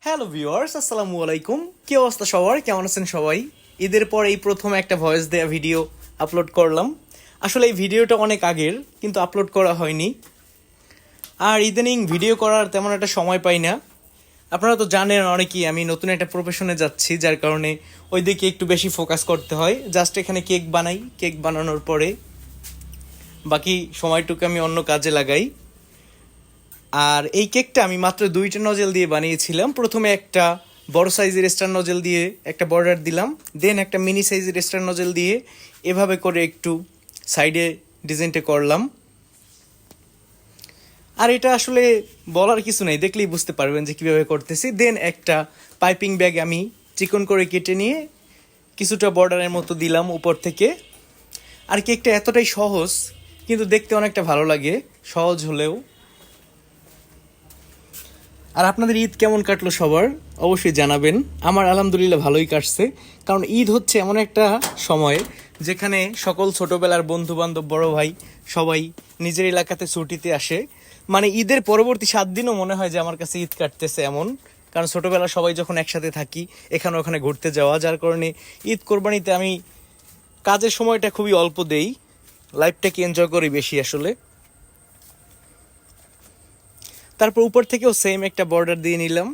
Hello viewers, আসসালামু আলাইকুম। কি অবস্থা সবার? কেমন আছেন সবাই? ঈদের পর এই প্রথম একটা ভয়েস দেয়া ভিডিও আপলোড করলাম। আসলে এই ভিডিওটা অনেক আগের, কিন্তু আপলোড করা হয়নি। আর ইদানিং ভিডিও করার তেমন একটা সময় পাই না। আপনারা তো জানেন অনেকেই আমি নতুন একটা প্রফেশনে যাচ্ছি, যার কারণে ওই দিকে একটু বেশি ফোকাস করতে হয়। জাস্ট এখানে কেক বানাই, কেক বানানোর পরে বাকি সময়টুকু আমি অন্য কাজে লাগাই। আর এই কেকটা আমি মাত্র 2টা নজেল দিয়ে বানিয়েছিলাম। প্রথমে একটা বড় সাইজের স্টার নজেল দিয়ে একটা বর্ডার দিলাম, দেন একটা মিনি সাইজের স্টার নজেল দিয়ে এভাবে করে একটু সাইডে ডিজাইনটা করলাম। আর এটা আসলে বলার কিছু নেই, দেখলেই বুঝতে পারবেন যে কীভাবে করতেছি। দেন একটা পাইপিং ব্যাগ আমি চিকন করে কেটে নিয়ে কিছুটা বর্ডারের মতো দিলাম উপর থেকে। আর কেকটা এতটাই সহজ, কিন্তু দেখতে অনেকটা ভালো লাগে সহজ হলেও। আর আপনাদের ঈদ কেমন কাটলো সবার অবশ্যই জানাবেন। আমার আলহামদুলিল্লাহ ভালোই কাটছে, কারণ ঈদ হচ্ছে এমন একটা সময় যেখানে সকল ছোটবেলার বন্ধু বান্ধব, বড় ভাই সবাই নিজের এলাকাতে ছুটিতে আসে। মানে ঈদের পরবর্তী 7 দিনও মনে হয় যে আমার কাছে ঈদ কাটতেছে এমন, কারণ ছোটবেলা সবাই যখন একসাথে থাকি এখানে ওখানে ঘুরতে যাওয়া, যার কারণে ঈদ কোরবানিতে আমি কাজের সময়টা খুবই অল্প দেই, লাইফটাকে এনজয় করি বেশি আসলে। তারপর উপর থেকেও সেম একটা বর্ডার দিয়ে নিলাম।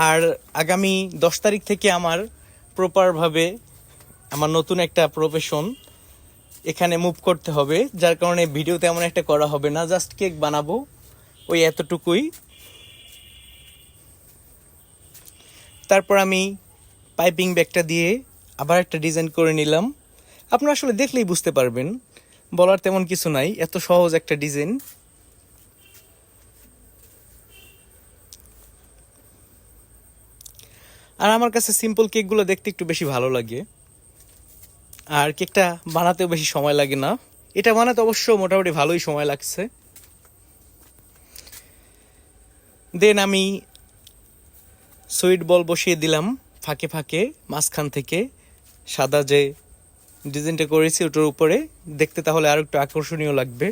আর আগামী 10 তারিখ থেকে আমার প্রপারভাবে আমার নতুন একটা প্রফেশন এখানে মুভ করতে হবে, যার কারণে ভিডিও তেমন একটা করা হবে না, জাস্ট কেক বানাবো ওই এতটুকুই। তারপর আমি পাইপিং ব্যাগটা দিয়ে আবার একটা ডিজাইন করে নিলাম। আপনারা আসলে দেখলেই বুঝতে পারবেন, বলার তেমন কিছু নাই, এত সহজ একটা ডিজাইন। আর আমার কাছে সিম্পল কেকগুলো দেখতে একটু বেশি ভালো লাগে, আর কেকটা বানাতেও বেশি সময় লাগে না। এটা বানাতে অবশ্য মোটামুটি ভালোই সময় লাগছে। দেন আমি সুইট বল বসিয়ে দিলাম ফাঁকে ফাঁকে মাঝখান থেকে, সাদা যে ডিজাইনটা করেছি ওটার উপরে, দেখতে তাহলে আরো একটু আকর্ষণীয় লাগবে।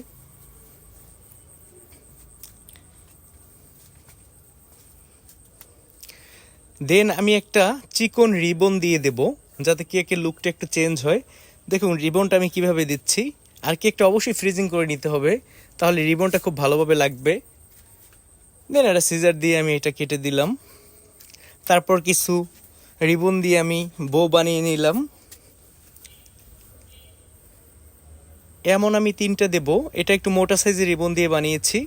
দেন আমি একটা চিকন রিবন দিয়ে দেব, যাতে কেকের লুকটা একটু চেঞ্জ হয়। দেখুন রিবনটা আমি কিভাবে দিচ্ছি। আর কেকটা অবশ্যই ফ্রিজিং করে নিতে হবে, তাহলে রিবনটা খুব ভালোভাবে লাগবে। দেন একটা সিজার দিয়ে আমি এটা কেটে দিলাম। তারপর কিছু রিবন দিয়ে আমি বো বানিয়ে নিলাম। এমন আমি 3টা দেব, এটা একটু মোটা সাইজের রিবন দিয়ে বানিয়েছি।